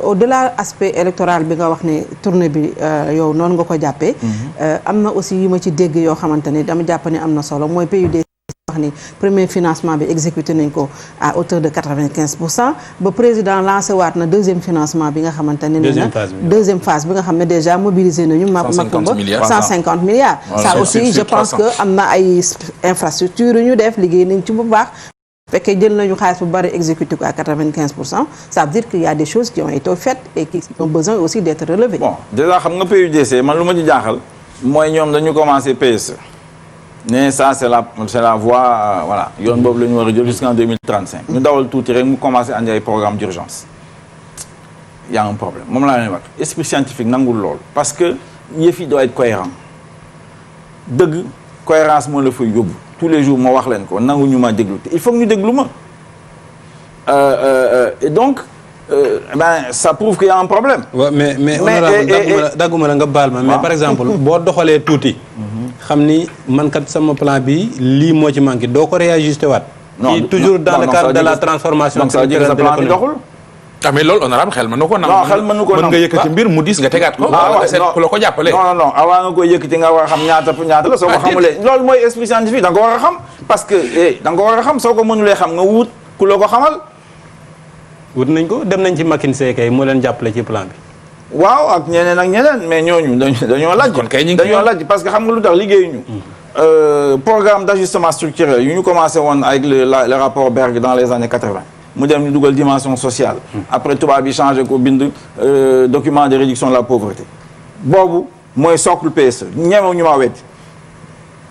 au-delà aspect électoral bi nga wax ne tournée bi yow noonu nga ko jàppee. am na aussi yu ma ci dégg yoo xamante ne dama jàpp ne am na solo mooy PUDC wax ni premier financement bi exécuté nañ ko à hauteur de 95% ba président lancé waat na deuxième financement bi nga xamante ne nee na deuxième phase bi nga xam ne déjà mobilisé nañu ma 150 milliards ça aussi je pense que am na ay infrastructures yu ñu def liggéey nañ ci bu baax fekkee jël nañu xaalis bu bari exécuté ko à 95%, ça veut dire qu'il y a des choses qui ont été faites et qui ont besoin aussi d'être relevées. Bon, déjà xam nga PUDC man lu ma ci jaaxal mooy ñoom dañu commencé PSE ne ça c'est la voie voilà yoon boobu la ñu war a jël jusqu'en 2035 ñu dawal tuuti rek mu commencé andi ay programme d'urgence. Il y a un problème moom laa leen wax esprit scientifique nangul lool parce que yëf yi doit être cohérent dëgg cohérence moo la fay yóbbu tous les jours ma wax leen ko nangu ñu ma déglu te il faut que ñu déglu ma et donc ça prouve qu'il y a un problème. waaw mais honorable dagguma la nga baal ma mais par exemple boo doxalee tuuti. xam ni man kat sama plan bi lii moo ci manqué doo ko réajusté waat. non toujours dans le cadre de la transformation. donc ça veut dire que sa plan bi doxul. ah mais loolu honorable xel mën na ko nangu. non xel mën na ko nangu mën nga yëkkati mbir mu diis nga tegaat ko. nga seet ku la ko jàppale. non avant nga koy yëkkati nga war a xam ñaata la soo ko xamulee. loolu mooy esprit scientifique da nga ko war a xam parce que da nga ko war a xam soo ko mënulee xam nga wut ku la ko xamal. wut nañ ko dem nañ ci McKinsey kay moo leen jàppale ci plan bi. waaw ak ñeneen mais ñooñu dañoo laaj. kon kay ñu ngi dañoo laaj parce que xam nga lu tax liggéeyuñu. programme d'ajustement structurel yu ñu commencé woon avec le rapport Berg dans les années 80. mu dem ñu dugal dimension sociale. après tubaab bi changé ko bind document de réduction de la pauvreté. boobu mooy socle PSE ñemewu ñu maa weddi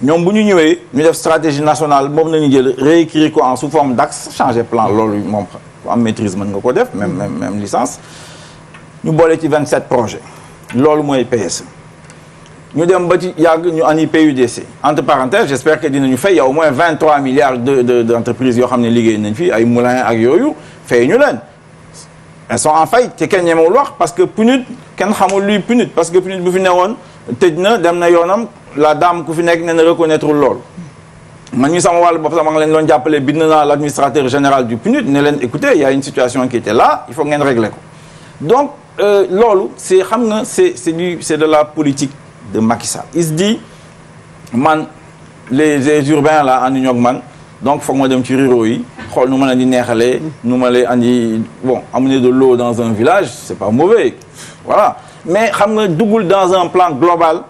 ñoom bu ñu ñëwee ñu def stratégie nationale moom nañu jël réécrire ko en sous forme d'axe changer plan loolu moom am maîtrise mën nga ko def même licence. ñu boole ci 27 projets loolu mooy PSE ñu dem ba ci yàgg ñu ani PUDC entre parenthèses j'espère que dinañu fay au moins 23 milliards d'entreprises yoo xam ne liggéey nañ fi ay moulins ak yooyu fay ñu leen elles sont en faillite te kenn ñemewul wax parce que PNUD kenn xamul luy PNUD parce que PNUD bu fi newoon tëj na dem na yoonam la dame ku fi nekk nee na reconnaître loolu man ñu sama wàllu bopp sama nga leen doon jàppale bind naa l'administrateur général du PNUD ne leen écoutez il y a une situation qui était là il faut ngeen régler ko donc loolu c'est xam nga c'est de la politique de Macky Sall il se dit man les urbains là ànduñu ak man donc foog ma dem ci ruraux yi xool nu ma leen di neexalee nu ma leen andi bon amener de l'eau dans un village c'est pas mauvais voilà mais xam nga duggul dans un plan global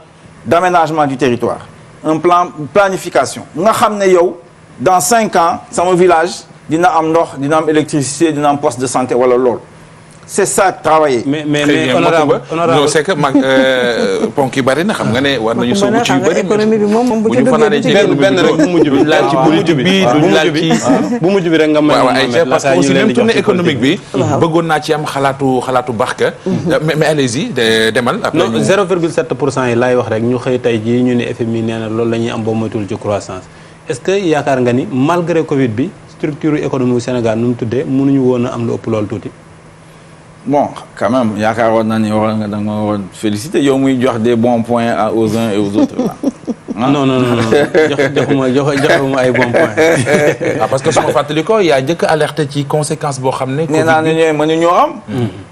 d'aménagement du territoire un plan planification nga xam ne yow dans 5 ans sama village dina am ndox dina am électricité dina am poste de santé wala lool c'est ça travailler. mais honorable c'est que mag ponk yi bari na xam nga ne war nañu sóobu ci yu bari. économie bi moom bu ci benn rek bu mujj bi laal ci bu mujj bi rek nga may parce que aussi même tournée économique bi bëggoon naa ci am xalaatu Barka mais allez-y demal après non 0,7% yi laay wax rek ñu xëy tey jii ñu ne FMI nee na loolu la ñuy am boo moytuwul ci croissance est-ce que yaakaar nga ni malgré Covid bi structure économique du Sénégal nu mu tuddee mënuñu woon a am lu ëpp loolu tuuti. bon quand même yaakaaroon naa ni waroon nga da nga waroon féliciter yow muy jox des bons points aux uns et aux autres là. non joxuma ay bons points. parce que su ma fàttali ko yaa njëkk alerté ci conséquence boo xam ne. nee naa ne ñooy mën ñoo am.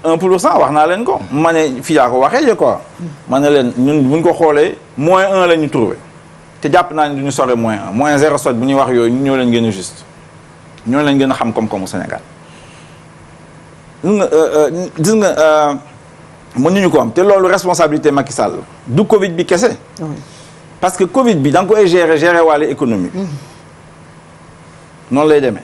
1% wax naa leen ko. ma ne fii yaa ko waxee je quoi. ma ne leen ñun bu ñu ko xoolee -1 la ñu trouvé te jàpp naa ne du ñu sore -1 -0 soit bu ñuy wax yooyu ñoo leen gën a juste ñoo leen gën a xam koom-koomu Sénégal. gis nga mënuñu ko am te loolu responsabilité Macky Sall du Covid bi kese. parce que Covid bi da nga koy gérer wàllu économie. noonu lay demee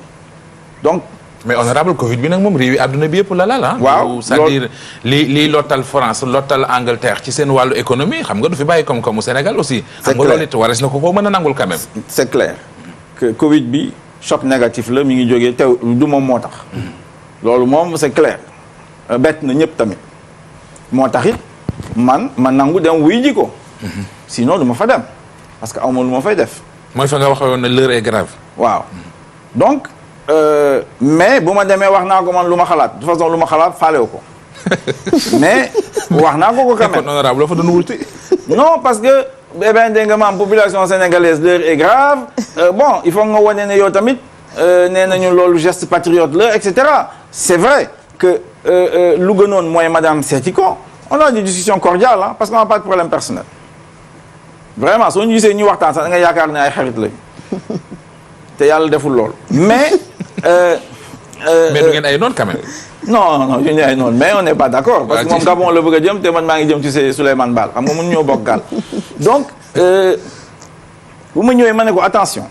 donc. mais honorable Covid bi nag moom réew yi àdduna bi yëpp la ah. waaw c'est-à-dire lii lottal France lottal Angleterre ci seen wàllu économie xam nga du fi bàyyi koom-koomu Sénégal aussi. c'est xam nga loolu it warees na ko mën a nangul quand même. c'est clair que Covid bi choc négatif la mi ngi jógee teew du moom moo tax. loolu moom c'est clair bett na ñëpp tamit moo tax it ma nangu dem wuy ji ko sinon du ma fa dem parce que awma lu ma fay def. mooy fa nga waxoon ne l'heure est grave. waaw donc mais bu ma demee wax naa ko man lu ma xalaat de toute façon lu ma xalaat faalewu ko mais wax naa ko quand même. kon honorable la fa doon wuti. non parce que eh bien dégg nga maam population sénégalaise l'heure est grave bon il faut nga wane ne yow tamit nee nañu loolu geste patriote la et cetera c'est vrai que lu gënoon mooy madame seeti ko on a des discussions cordiales hein, parce qu'on n'a pas de problème personnel vraiment soo ñu gisee ñu waxtaan sax da nga yaakaar ne ay xarit lañu te yàlla deful loolu mais mais du ngeen ay noonu quand même. non ñu ay noonu mais on n'est pas d'accord parce que moom Gabon la bëgg a jëm te man maa ngi jëm ci Souleymane Baal xam nga mun ñoo bokk gaal donc bu ma ñëwee ma ne ko attention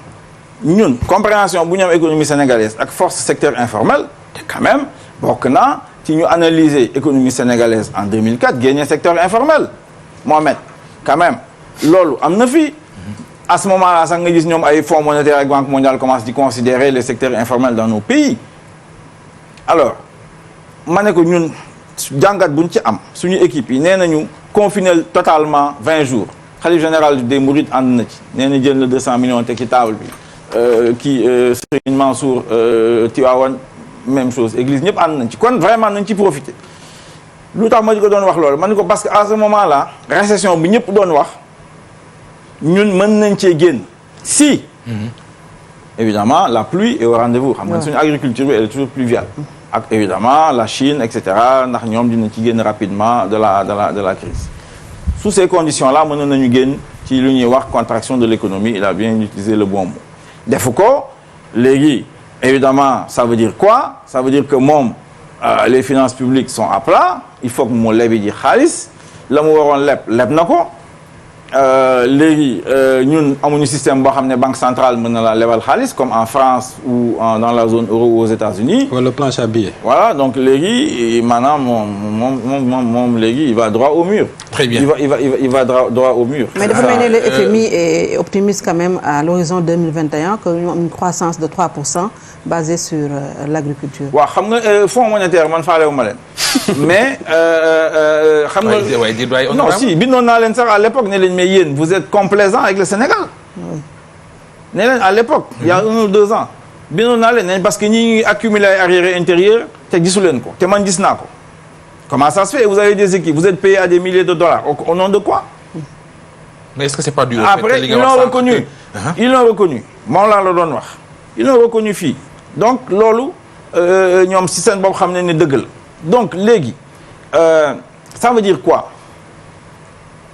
ñun compréhension bu ñu am économie sénégalaise ak force secteur informel te quand même bokk naa ci ñu analyser économie sénégalaise en 2004 génne secteur informel Mohamed quand même loolu am na fi à ce moment-là sax nga gis ñoom ay fonds monétaire ak banque mondiale commence di considérer les secteurs informels dans nos pays alors ma ne ko ñun jàngat buñ ci am suñu équipe yi nee nañu confiner totalement 20 jours xalif général des Mourides ànd na ci nee na jël na 200 millions teg ci table bi Serigne Mansour Tivaouane même chose église ñëpp ànd nañ ci kon vraiment nañ ci profiter lu tax ma di ko doon wax loolu ma ne ko parce que à ce moment-là récession bi ñëpp doon wax ñun mën nañ cee génn si évidemment la pluie est au rendez-vous xam nga suñu agriculture bi elle est toujours pluviale ak évidemment la Chine et cetera ndax ñoom dinañ ci génn rapidement de la crise sous ces conditions-là mën nañu génn ci lu ñuy wax contraction de l'économie il a bien utilisé le bon mot defu ko léegi évidemment ça veut dire quoi ça veut dire que moom les finances publiques sont à plat il faut que mu lebi ji xaalis la mu waroon leb na ko léegi ñun amuñu système boo xam ne banque centrale mën na la lebal xaalis comme en France ou dans la zone euro ou aux États-Unis wala planche à billets. voilà donc léegi maanaam moom léegi il va droit au mur. Très bien. il va droit au mur. mais dafa mel ne le FMI est optimiste quand même à l'horizon 2021 que ñu am une croissance de 3% basée sur l'agriculture. waaw xam nga fonds monétaire man faalewu ma leen mais xam nga non si bindoon naa leen sax à l'époque ne leen mais yéen vous êtes complaisant avec le Sénégal ne leen à l'époque il y a 1 ou 2 ans bindoon naa leen parce que ñi ngi accumuler ay arriérés intérieurs te gisu leen ko te man gis naa ko comment ça se fait vous avez des équipes vous êtes payé à des milliers de dollars au nom de quoi mais est-ce que c'est pas dû au fait après ils l'ont reconnu moom laa la doon wax ils l'ont reconnu fii donc loolu ñoom si seen bopp xam ne dëgg la donc léegi ça veut dire quoi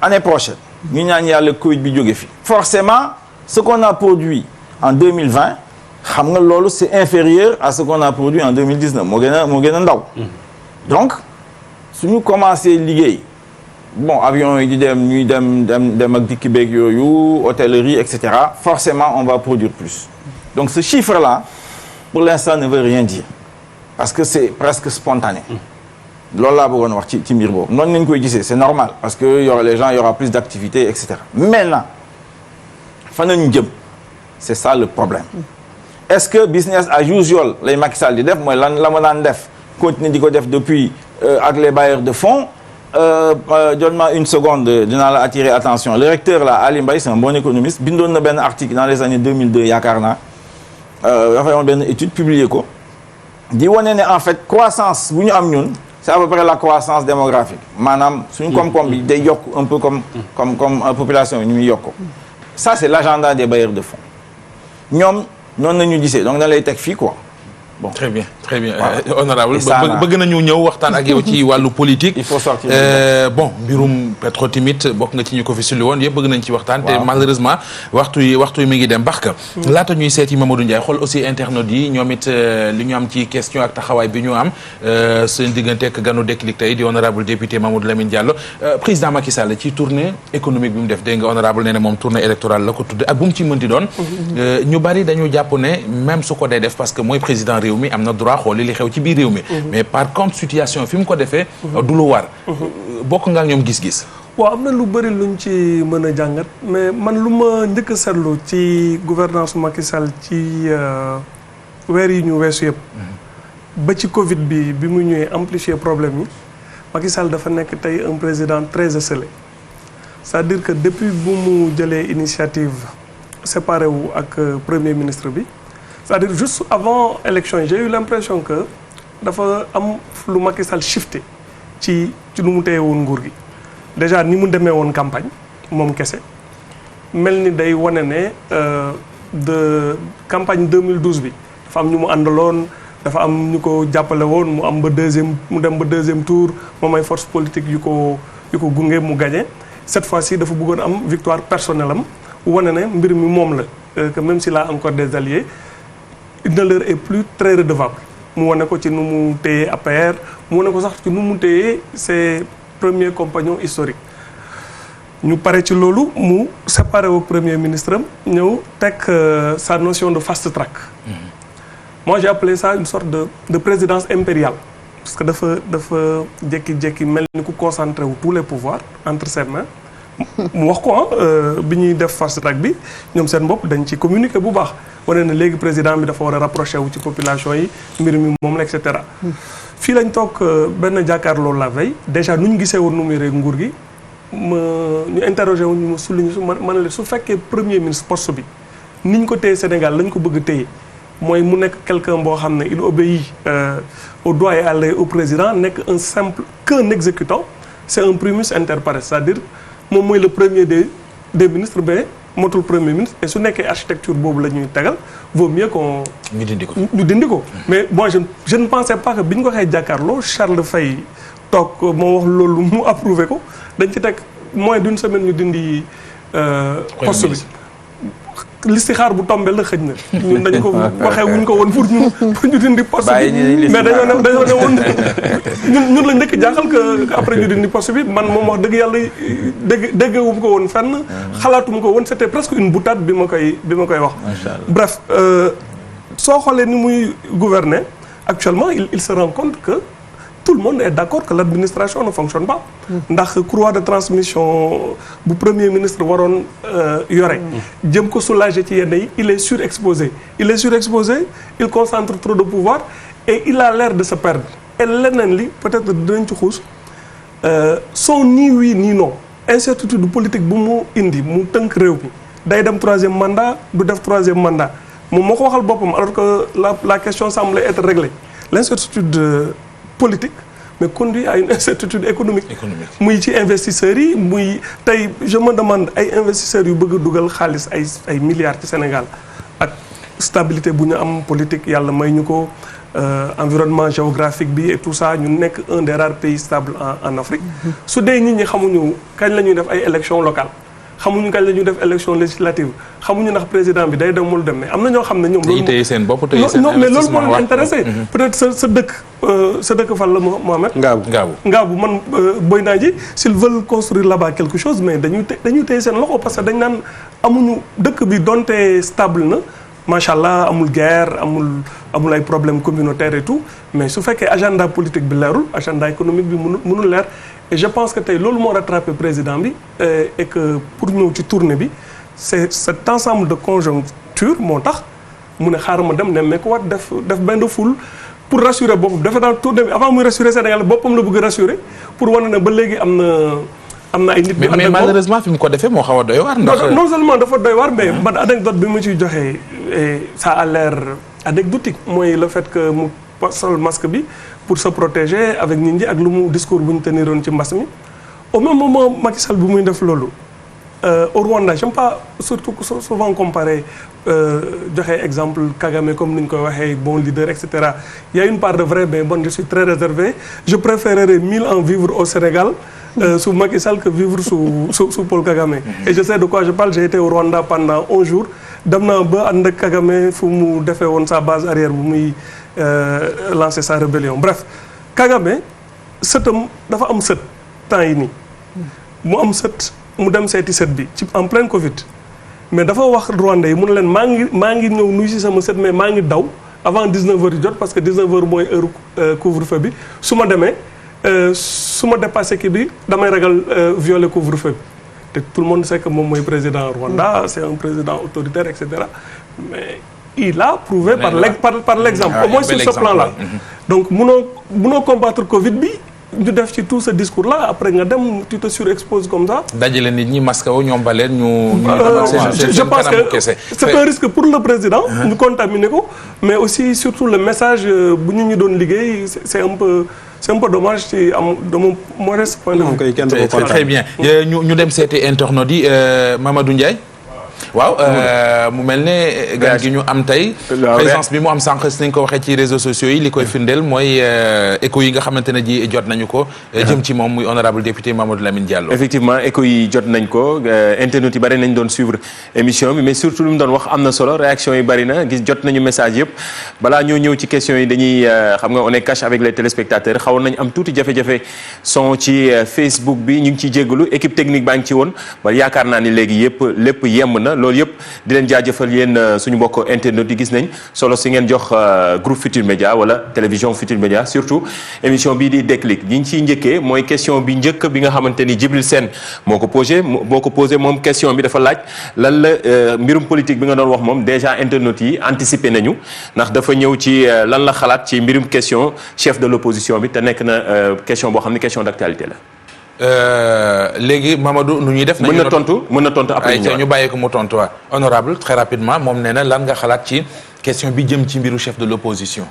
année prochaine ñu ñaan yàlla Covid bi jóge fi forcément ce qu'on a produit en 2020 xam nga loolu c'est inférieur à ce qu'on a produit en 2019 moo gën a ndaw donc suñu commencé liggéey bon avion yi di dem ñuy dem ak dikki beeg yooyu hôtellerie et cetera forcément on va produire plus donc ce chiffre là pour l'instant ne veut rien dire parce que c'est presque spontané loolu laa bëggoon wax ci mbir boobu noonu nañ koy gisee c'est normal parce que les gens il y aura plus d'activité et cetera maintenant fan nañu jëm c'est ça le problème est-ce que business as usual lay Macky Sall di def mooy la ma daan def continuer di ko def depuis ak les bailleurs de fonds donne-moi une seconde dinaa la attirer attention le recteur là Ali Mbaye c'est un bon économiste bindoon na benn article dans les années 2002 yaakaar naa dafa yoon benn étude publié ko di wane ne en fait croissance bu ñu am ñun c'est à peu près la croissance démographique maanaam suñu koom-koom bi day yokk un peu comme population bi ni muy yokk ça c'est l'agenda des bailleurs de fonds ñoom noonu la ñu gisee donc da lay teg fii quoi bon très bien honorable bëgg nañu ñëw waxtaan ak yow ci wàllu politique il faut sortir bon mbirum Petro-Timit bokk nga ci ñu ko fi sulli woon yëpp bëgg nañ ci waxtaan te malheureusement waxtu yi mi ngi dem Barka laata ñuy seeti Mamadou Ndiaye xool aussi internautes yi ñoom it li ñu am ci question ak taxawaay bi ñu am seen diggante ak ganu Déclic tey di honorable député Mamadou Lamine Diallo président Macky Sall ci tournée économique bi mu def dégg nga honorable nee na moom tournée électorale la ko tudde ak bu mu ci mënti doon ñu bari dañu jàpp ne même su ko dee def parce que mooy président réew mi am na droit xooli li xew ci biir réew mi mais par contre situation fi mu ko defee du lu war bokk nga ak ñoom gis-gis waaw am na lu bëri luñ ci mën a jàngat mais man lu ma njëkk a seetlu ci gouvernance Macky Sall ci weer yi ñu weesu yëpp ba ci Covid bi mu ñëwee amplifier problème yi Macky Sall dafa nekk tey un président très esselé c'est-à-dire que depuis bu mu jëlee initiative séparé wu ak premier ministre bi c'est-à-dire juste avant élection yi j'ai eu l'impression que dafa am lu Macky Sall shifté ci nu mu téye woon nguur gi déjà ni mu demee woon campagne moom kese mel ni day wane ne de campagne 2012 bi dafa am ñu mu àndaloon dafa am ñu ko jàppale woon mu am mu dem ba deuxième tour moom ay force politique yu ko gunge mu gagné cette fois-ci dafa bëggoon am victoire personnelle am wane ne mbir mi moom la que même s'il a encore des alliés il ne leur est plus très redevable mu wane ko ci nu mu téyee APR mu wane ko sax ci nu mu téyee ses premiers compagnons historiques ñu pare ci loolu mu séparé au premier ministre am ñëw teg sa notion de fast track. Moi j'ai appelé ça une sorte de présidence impériale parce que dafa jékki-jékki mel ni ku concentré wu tous les pouvoirs entre ses mains mu wax ko bi ñuy def fast track bi ñoom seen bopp dañ ci communiquer bu baax wane na léegi président bi dafa war a rapproché wu ci population yi mbir mi moom la et cetera. fii lañ toog benn jàkkaarloo la veille déjà nu ñu gisee woon nu muy rek nguur gi ñu interrogé wu ñu ma souligné ma ne su fekkee premier ministre poste bi ni ñu ko téye Sénégal lañ ko bëgg téye mooy mu nekk quelqu'un boo xam ne il obéit au doigt et à l'œil au président nekk qu'un exécutant c'est un primus inter pares, c'est-à-dire moom mooy le premier des ministres mais motul premier ministre et su nekkee architecture boobu la ñuy tegal vaut mieux qu'on ñu dindi ko mais moi je ne pensais pas que bi ñu ko xëy jàkkaarloo Charles Faye toog moo wax loolu mu approuvé ko dañ ci teg moins d'une semaine ñu dindi poste bi listixaar bu tombé la xëj na ñun dañu ko waxee wuñ ko woon pour ñu dindi poste bi mais dañoo ne woon ñun lañ njëkk jaaxal que après ñu dindi poste bi man moom wax dëgg yàlla déggewum ko woon fenn xalaatuma ko woon c'était presque une boutade bi ma koy wax bref soo xoolee ni muy gouverner actuellement il se rend compte que tout le monde est d'accord que l'administration ne fonctionne pas ndax courroie de transmission bu premier ministre waroon yore jëm ko soulager ci yenn yi il est surexposé il concentre trop de pouvoir et il a l'air de se perdre et leneen li peut-être dinañ ci xuus son ni oui ni non incertitude politique bu mu indi mu tënk réew mi day dem troisième mandat du def troisième mandat moom moo ko waxal boppam alors que la question semblait être réglée l'incertitude politique mais conduit à une incertitude économique muy ci investisseurs yi muy tey je me demande ay investisseurs yu bëgg a dugal xaalis ay milliards ci Sénégal ak stabilité bu ñu am politique yàlla may ñu ko environnement géographique bi et tout ça ñu nekk un des rares pays stables en Afrique su dee nit ñi xamuñu kañ la ñuy def ay élections locales xamuñu kañ la ñuy def élection législative xamuñu ndax président bi day dem wala dem mais am na ñoo xam ne ñoom. loolu téye seen bopp téye seen non mais loolu moo leen intéressé. peut-être sa dëkk fan la Mohamed. Ngaabu man boy naa ji s'ils veulent construire là-bas quelque chose mais dañuy téye seen loxo parce que dañ naan amuñu dëkk bi donte stable na macha allah amul guerre amul ay problèmes communautaires et tout mais su fekkee agenda politique bi leerul agenda économique bi mënul leer. Et je pense que tey loolu moo rattrapé président bi et que pour ñëw ci tournée bi c'est cet ensemble de conjoncture moo tax mu ne xaaral ma dem ne mais ko wat def bain de foule pour rassurer boppam dafa daan tournée bi avant muy rassurer Sénégal boppam la bëgg a rassurer pour wane ne ba léegi am na ay nit. mais malheureusement fi mu ko defee moo xaw a doy waar. ndax non seulement dafa doy waar mais man anecdote bi ma ciy joxee ça a l'air anecdotique mooy le fait que mu sol masque bi. pour se protéger avec nit ñi ak lu mu discours bu ñu teniroon ci mbas mi au même moment Macky Sall bu muy def loolu au Rwanda j'aime pas surtout souvent comparer joxe exemple Kagame comme ni ñu koy waxee bon leader et cetera il y a une part de vrai mais bon je suis très réservé je préférerais 1000 ans vivre au Sénégal sous Macky Sall que vivre sous Paul Kagame et je sais de quoi je parle j'ai été au Rwanda pendant 11 jours dem naa ba ànd ak Kagame fu mu defee woon sa base arrière bu muy lancer sa rébellion bref Kagame sëtam dafa am sët temps yi nii mu am sët mu dem seeti sët bi ci en pleine Covid mais dafa wax Rwandais yi mu ne leen maa ngi ñëw nuyu si sama sët mais maa ngi daw avant 19h yu jot parce que 19h mooy heure couvre-feu bi su ma demee su ma dépassé kii bi damay ragal violer couvre-feu bi te tout le monde sait que moom mooy président Rwanda c'est un président autoritaire et cetera mais il a prouvé par l'exemple au moins sur ce plan-là donc munoo combattre Covid bi ñu def ci tout ce discours là après nga dem tu te surexposes comme ça. dajale nit ñi masque wu ñoom ba leen ñu. je pense que c'est un risque pour le président. ñu contaminer ko mais aussi surtout le message bu ñu doon liggéey c'est un peu dommage ci am de mon modeste point de vue. très bien ñu dem seeti internautes yi Mamadou Ndiaye. waaw mu mel ne gan gi ñu am tey présence bi mu am sànq si nañ ko waxee ci réseaux sociaux yi li koy firndeel mooy écho yi nga xamante ne ji jot nañu ko jëm ci moom muy honorable député Mamadou Lamine Diallo. effectivement écho yi jot nañ ko internautes yi bari nañ doon suivre émission bi mais surtout lu mu doon wax am na solo réaction yi bari na gis jot nañu message yëpp balaa ñoo ñëw ci question yi dañuy xam nga on est cash avec les téléspectateurs xawoon nañ am tuuti jafe-jafe son ci Facebook bi ñu ngi ciy jéggalu équipe technique baa ngi ci woon ba yaakaar naa ni léegi lépp yemb na loolu yëpp di leen jaajëfal yéen suñu mbokk internet yi gis nañ solo si ngeen jox groupe Futur Média wala télévision Futur Média surtout émission bii di Déclic ñi ñu ciy njëkkee mooy question bi njëkk bi nga xamante ni Djibril Sène moo ko posé moom question bi dafa laaj lan la mbirum politique bi nga doon wax moom déjà internet yi anticipé nañu ndax dafa ñëw ci lan la xalaat ci mbirum question chef de l'opposition bi te nekk na question boo xam ne question d'actualité la. léegi Mamadou nu ñuy def. mën na tontu après ñu bàyyi ko mu tontu waa honorable très rapidement moom nee na lan nga xalaat ci question bi jëm ci mbiru chef de l'opposition.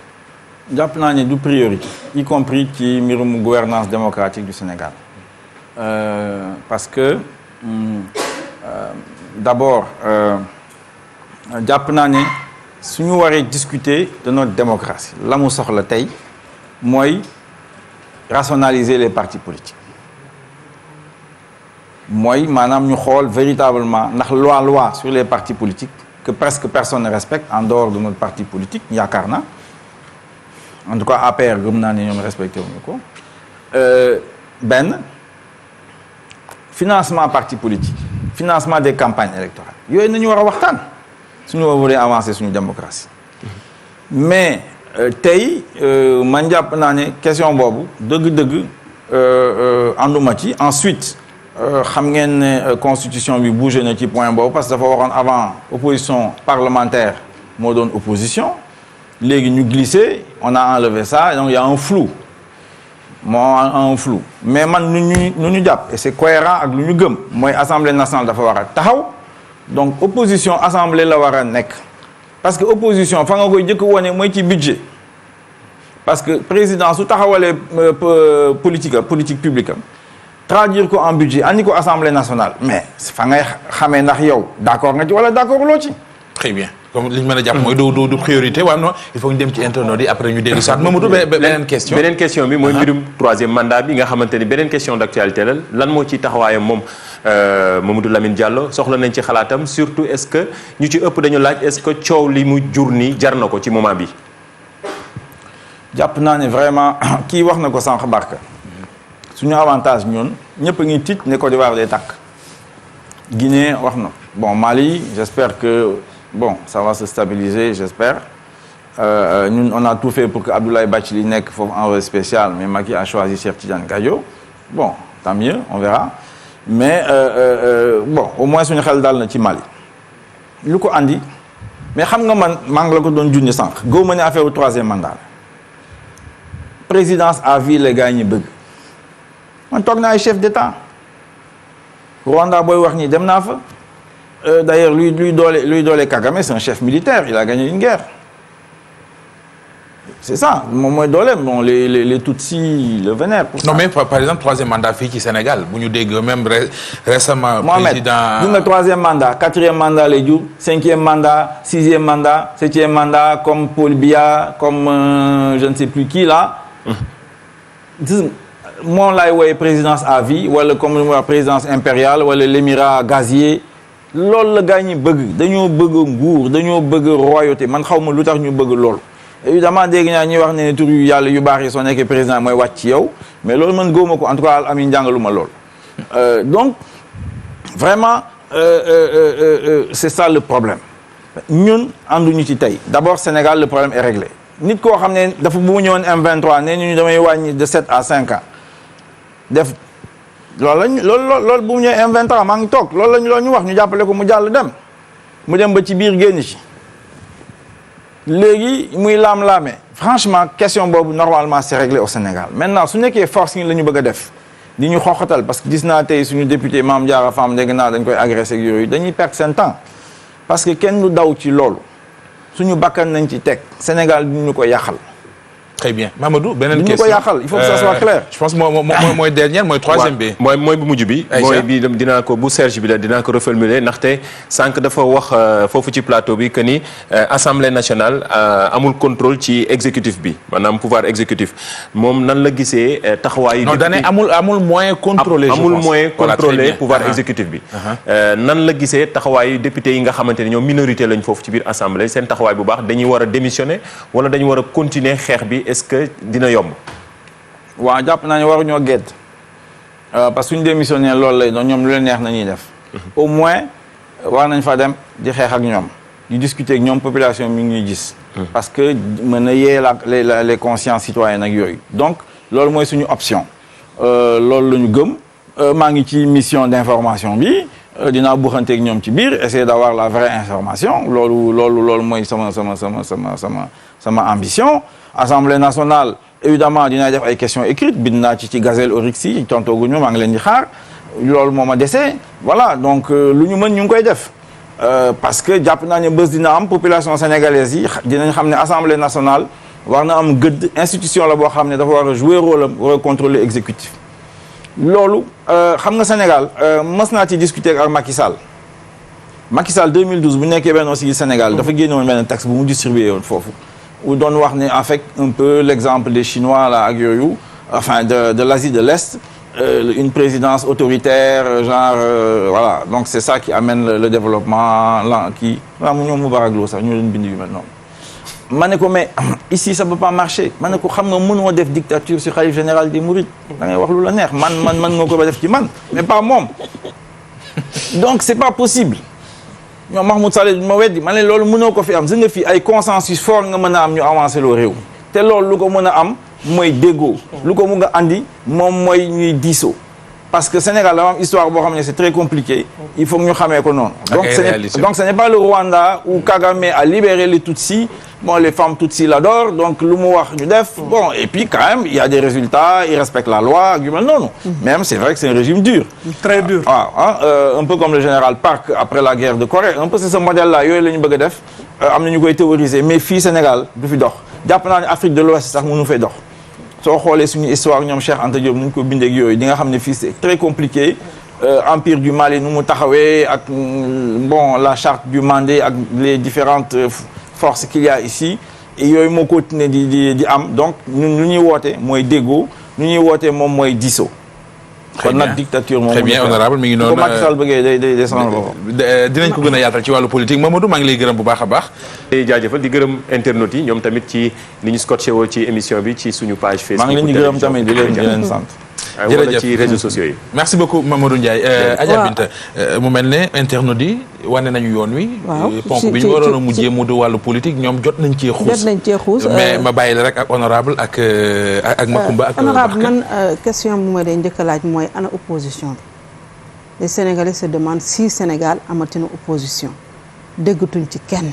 jàpp naa ne du priorité y compris ci mbirum gouvernance démocratique du Sénégal parce que d'abord jàpp naa ne suñu waree discuter de notre démocratie la mu soxla tey mooy rationaliser les partis politiques mooy maanaam ñu xool véritablement ndax loi sur les partis politiques que presque personne ne respecte en dehors de notre parti politique yaakaar na en tout cas APR gëm naa ne ñoom respecté wuñu ko benn financement parti politique financement des campagnes électorales yooyu nañu war a waxtaan suñu waree avancer suñu démocratie mais tey man jàpp naa ne question boobu dëgg-dëgg ànduma ci ensuite xam ngeen ne constitution bi bougé na ci point boobu parce que dafa waxoon avant opposition parlementaire moo doon opposition léegi ñu glissé on a enlevé ça donc il y a un flou mais man nu ñu jàpp et c'est cohérent ak lu ñu gëm mooy assemblée nationale dafa war a taxaw donc opposition assemblée la war a nekk parce que opposition fa nga koy jëkk wone mooy ci budget parce que président su taxawalee politique publique am traduire ko en budget andi ko assemblée nationale mais fa ngay xamee ndax yow d'accord nga ci wala d'accord loo ci. très bien comme li ñu mën a jàpp mooy du priorité waaw non il faut ñu dem ci internautes yi après ñu dellu soit Mamadou beneen question bi mooy mbirum troisième mandat bi nga xamante ni beneen question d'actualité la lan moo ciy taxawaayam moom Mamadou Lamine Diallo soxla nañ ci xalaatam surtout est-ce que ñu ci ëpp dañu laaj est-ce que coow li mu jur nii jar na ko ci moment bi. jàpp naa ne vraiment kii wax na ko sànq Barka suñu avantage ñun ñëpp a ngi tiit ne Côte d'Ivoire day tàkk Guinée wax na bon Mali j'espère que bon ça va se stabiliser j'espère ñun on a tout fait pour que Abdoulaye Bathily nekk foofu envoyé spécial mais Macky a choisi Cheikh Tidiane Gadio bon tant mieux on verra mais bon au moins suñu xel daal na ci Mali lu ko andi mais xam nga man maa ngi la ko doon junj sànq góob ma ne affaire u troisième mandat présidence à vie les gars ñi bëgg man toog naa ay chef d'État Rwanda booy wax nii dem naa fa d'ailleurs luy doole Kagame c'est un chef militaire il a gagné une guerre c'est ça moom mooy doole bon les Tutsis le vénèrent pour ça. Non mais par exemple troisième mandat fii ci Sénégal bu ñu dégg même récemment. président Mohamed nga troisième mandat quatrième mandat lay jur cinquième mandat sixième mandat septième mandat comme Paul Biya comme je ne sais plus qui là. moom laay wooye présidence à vie wala comme lu ma wax présidence impériale wala l'émirat gazier loolu la gars ñi bëgg dañoo bëgg nguur dañoo bëgg royauté man xaw ma lu tax ñu bëgg loolu évidemment dégg naa ñuy wax ne tur yu yàlla yu baax yi soo nekkee président mooy wàcc ci yow mais loolu man góoma ko en tout cas Amin jàngaluma loolu donc vraiment c'est ça le problème ñun ànduñu ci tey d'abord Sénégal le problème est réglé nit koo xam ne dafa bu mu ñëwoon M23 nee ñu damay wàññi de 7 à 5 ans def loolu bu mu ñëwee M23 maa ngi toog loolu ñu wax ñu jàppale ko mu jàll dem mu dem ba ci biir génn ci léegi muy laam-laamee franchement question boobu normalement c'est réglé au Sénégal maintenant su nekkee forcing la ñu bëgg a def di ñu xoxatal parce que gis naa tey suñu député Mame Diarra Fam dégg naa dañ koy agressé ak yooyu dañuy perdre seen temps parce que kenn du daw ci loolu suñu bakkan nañ ci teg Sénégal du ñu ko yàqal très bien Mamadou beneen ñu question ko yàqal il faut que ça soit clair. je pense mooy dernière mooy troisième bi. mooy bu mujj bi. Aïcha. mooy bi dinaa ko bu Serge bi la dinaa ko reformuler ndaxte sànq dafa wax foofu ci plateau bi que ni assemblée nationale amul contrôle ci exécutif bi maanaam pouvoir exécutif moom nan la gisee taxawaayu. non daanaka amul moyen contrôler. je pense amul moyen voilà, très contrôler bien. pouvoir exécutif bi. nan la gisee taxawaayu député yi nga xamante ne ñoom minorité lañ foofu ci biir assemblée seen taxawaay bu baax dañuy war a démissionner wala dañu war a continuer xeex bi est-ce que dina yomb. waaw jàpp naa ne waruñoo gedd parce que suñu démissionné loolu lay doon ñoom lu leen neex nañuy def. au moins war nañ fa dem di xeex ak ñoom di discuter ak ñoom population mi ngi ñuy gis. parce que mën na yee les consciences citoyennes ak yooyu. donc loolu mooy suñu option loolu la ñu gëm maa ngi ci mission d'information bi dinaa buuxante ak ñoom ci biir essayer d'avoir la vraie information loolu mooy sama ambition. Assemblée nationale évidemment dinaa def ay questions écrites bind naa ci Gazelle Oryx yi tontooguñu maa ngi leen di xaar loolu moo ma dese voilà donc lu ñu mën ñu ngi koy def parce que jàpp naa ne bés dina am population sénégalaise yi dinañ xam ne Assemblée nationale war na am gëdd institution la boo xam ne dafa war a jouer rôle am war a contrôler exécutif loolu xam nga Sénégal mës naa ci discuter ak Macky Sall 2012 bu nekkee benn aussi Sénégal dafa génne woon benn texte bu mu distribué woon foofu ou doon wax ne en fait un peu l'exemple des Chinois là ak yooyu enfin de l'Asie de l'Est une présidence autoritaire genre voilà donc c'est ça qui amène le développement là kii waaw mu ñoom Moubarak Lo sax ñu leen bind yu mel noonu ma ne ko mais ici ça peut pas marcher ma ne ko xam nga mënoo def dictature sur khalife général des mourides da ngay wax lu la neex man nga ko ba def ci man mais pas moom donc c'est pas possible ñoom Mahmoud Saleh ma weddi ma ne loolu mënoo ko fi am si nga fi ay consensus fort nga mën a am ñu avancer loo réew te loolu lu ko mën a am mooy déggoo lu ko mun a andi moom mooy ñuy diisoo parce que Sénégal dafa am histoire boo xam ne c'est très compliqué il faut que ñu xamee ko noonu donc ce n'est pas le Rwanda où Kagame a libéré les Tutsis bon les femmes Tutsis l'adorent donc lu mu wax ñu def bon et puis quand même il y a des résultats il respecte la loi ak yu mel noonu même c'est vrai que c'est un régime dur très dur un peu comme le général Park après la guerre de Corée un peu c'est ce modèle là yooyu la ñu bëgg a def am na ñu koy théoriser mais fii Sénégal du fi dox jàpp naa ne Afrique de l'Ouest sax mënu fay dox soo xoolee suñu histoire ñoom Cheikh Anta Diop nu ñu ko bindeeg yooyu di nga xam ne fii c'est très compliqué empire du Mali nu mu taxawee ak bon la charte du Mandé ak les différentes forces qu'il y a ici et yooyu moo continué di am donc ñun lu ñuy woote mooy déggoo lu ñuy woote moom mooy diisoo kon nag dictature moom très bien honorable mi ngi noonu ko Macky Sall bëggee day descendre boppam dinañ ko gën a yaatal ci wàllu politique Mamadou maa ngi lay gërëm bu baax a baax di jaajëfal di gërëm internautes yi ñoom tamit ci li ñu scotché woo ci émission bi ci suñu page Facebook maa ngi leen di gërëm tamit di leen sant wala ci réseaux sociaux yi merci beaucoup Mamadou Ndiaye Adja Binta mu mel ne internautes yi wane nañu yoon wi ponk bi ñu waroon a mujjee mu di wàllu politique ñoom jot nañ cee xuus mais ma bàyyi la rek ak honorable ak Makumba ak honorable man question bu ma dee njëkk a laaj mooy ana opposition bi les Sénégalais se demandent si Sénégal amatina opposition déggatuñ ci kenn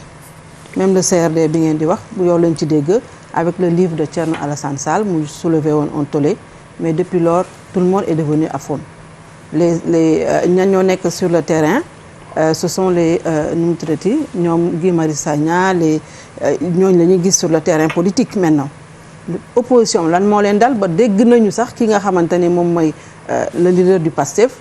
même le CRD bi ngeen di wax bu yow lañ ci dégg avec le livre de Thierno Alassane Sall mu soulevé woon un tollé mais depuis lors tout le monde est devenu aphone les ñan ñoo nekk sur le terrain ce sont les nu mu tuddati ñoom Guy Marius Sagna les ñooñu la ñuy gis sur le terrain politique maintenant opposition lan moo leen dal ba dégg nañu sax ki nga xamante ni moom mooy le leader du PASTEF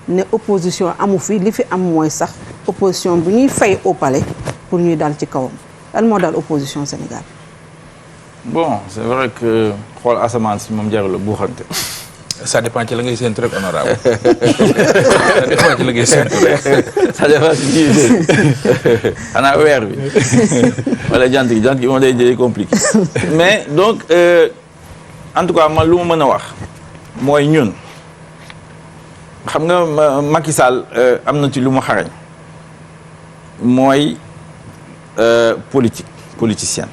ne opposition amu fi li fi am mooy sax opposition bu ñuy fay au palais pour ñuy dal ci kawam lan moo dal opposition Sénégal. bon c'est vrai que xool asamaan si moom jarul la buuxante. ça dépend ci la ngay séntu rek honorable ça dépend ci la ngay séntu rek. ça dépend ci kii xanaa weer bi wala jant gi moom day jëlee compliqué mais donc en tout cas man lu ma mën a wax mooy ñun xam nga Macky Sall am na ci lu mu xarañ mooy politicien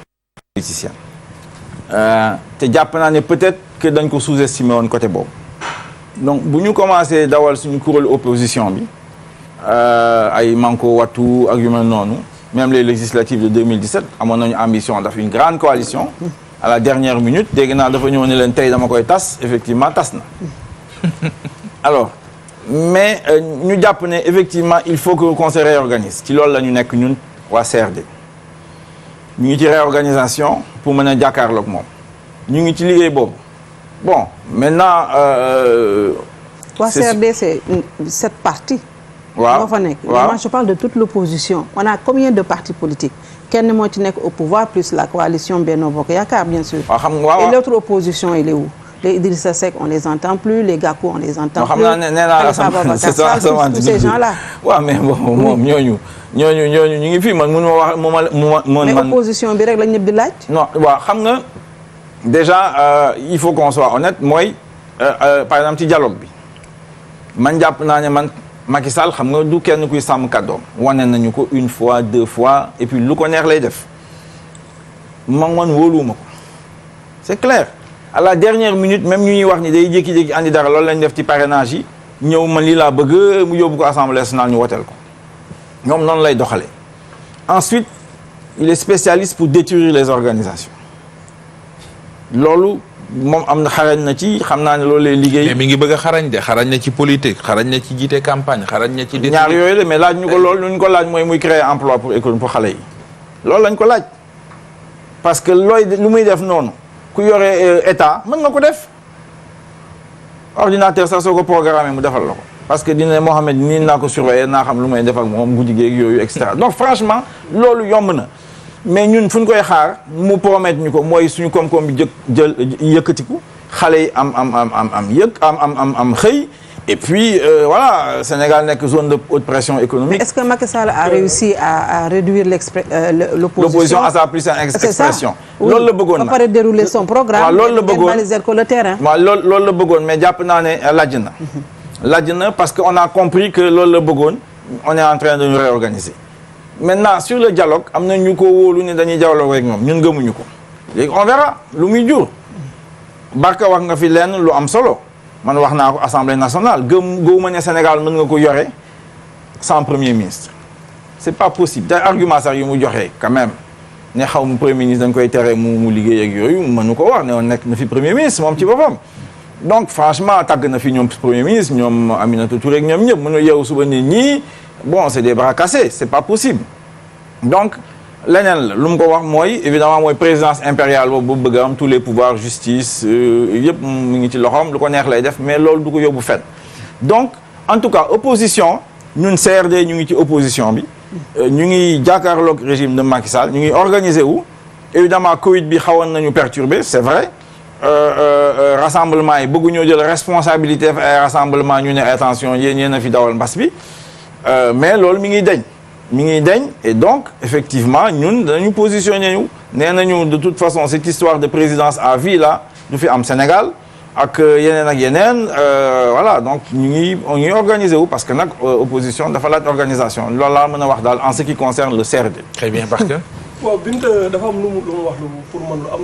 te jàpp naa ne peut-être que dañ ko sous-estimer woon côté boobu donc bu ñu commencé dawal suñu kuréelu opposition bi ay Manko Wattu ak yu mel noonu même les législatives de 2017 amoon nañu ambition daf une grande coalition à la dernière minute dégg naa dafa ñëw ne leen tey dama koy tas effectivement tas na alors mais ñu jàpp ne effectivement il faut que qu'on se réorganise ci loolu la ñu nekk ñun waa CRD ñu ngi ci réorganisation pour mën a jàkkaarloog moom ñu ngi ci liggéey boobu bon maintenant. waa CRD c'est cette partie. waaw moo fa nekk. waaw moi je parle de toute l'opposition on a combien de partis politiques kenn moo ci nekk au pouvoir plus la coalition Benno Bokk Yaakaar bien sûr. waaw xam nga waaw et l'autre opposition il est où les Idrissa Seck on les entend plus les Gakou on les entend plus. xam naa nee naa la c'est ça tous ces gens là. waaw mais bon moom ñooñu ñu ngi fii man mënu ma wax mais opposition bi rek lañ ñëpp di laaj. non waaw xam nga déjà il faut qu'on soit honnête mooy par exemple ci dialogue bi man jàpp naa ne man Macky Sall xam nga du kenn kuy sàmm kàddoom wane nañu ko une fois deux fois et puis lu ko neex lay def man wóoluwuma ko c'est clair à la dernière minute même ñu ñuy wax ni day jékki-jékki andi dara loolu lañ def ci parrainage yi ñëw man lii laa bëgg mu yóbbu ko assemblée nationale ñu woteel ko ñoom noonu lay doxalee ensuite il est spécialiste pour détruire les organisations loolu moom am na xarañ na ci xam naa ne loolu lay liggéey. mais mi ngi bëgg a xarañ na ci politique xarañ na ci jiite campagne xarañ na ci. ñaar yooyu la mais laaj ñu ko loolu lu ñu ko laaj mooy muy créer emploi pour économie pour xale yi loolu lañ ko laaj parce que lu muy def noonu ku yore état mën nga ko def ordinateur sax soo ko programmé mu defal la ko parce que dina Mohamed nii naa ko surveiller naa xam lu may def ak moom guddi gi ak yooyu et cetera donc franchement loolu yomb na. mais ñun fu ñu koy xaar mu promettre ñu ko mooy suñu koom-koom bi jël yëkkatiku xale yi am xëy et puis voilà Sénégal nekk zone de haute pression économique. mais est-ce que Macky Sall a réussi à réduire l'opposition à sa plus simple expression. loolu la bëggoon ba pare dérouler son programme. waaw loolu la bëggoon baliser ko le terrain. waaw loolu la bëggoon mais jàpp naa ne lajj na parce que on a compris que loolu la bëggoon on est en train de nous réorganiser. maintenant sur le dialogue am na ñu ko wóolu ne dañuy dialogue rek ñoom ñun gëmuñu ko léegi on verra lu muy jur Barka wax nga fi lenn lu am solo man wax naa ko assemblée nationale gëwuma ne Sénégal mën nga ko yore sans premier ministre c'est pas possible te argument sax yu mu joxe quand même ne xaw mu premier ministre dañ koy tere mu liggéey ak yooyu mënu ko wax ne woon nekk na fi premier ministre moom ci boppam donc franchement tàgg na fi ñoom premier ministre ñoom Aminata Touré ak ñoom ñëpp mën na yeewu suba ne ñii bon c'est des bras cassés c'est pas possible donc leneen la lu mu ko wax mooy évidemment mooy présidence impériale boobu bëgg am tous les pouvoirs justice yëpp mu ngi ci loxoom lu ko neex lay def mais loolu du ko yóbbu fenn donc en tout cas opposition ñun CRD ñu ngi ci opposition bi ñu ngi jàkkaarloog régime de Macky Sall ñu ngi organiser wu évidemment Covid bi xawoon nañu perturbé c'est vrai rassemblement yi bëgguñoo jël responsabilité ay rassemblement ñu ne attention yéen a fi dawal mbas bi mais loolu mi ngi deñ et donc effectivement ñun dañu positionné ñu nee nañu de toute façon cette histoire de présidence à vie là du fi am Sénégal ak yeneen voilà donc ñu ngi organiser wu parce que nag opposition dafa laaj organisation loolu laa mën a wax daal en ce qui concerne le CRD. Très bien parce que. waaw Binta dafa am lu mu wax pour man lu am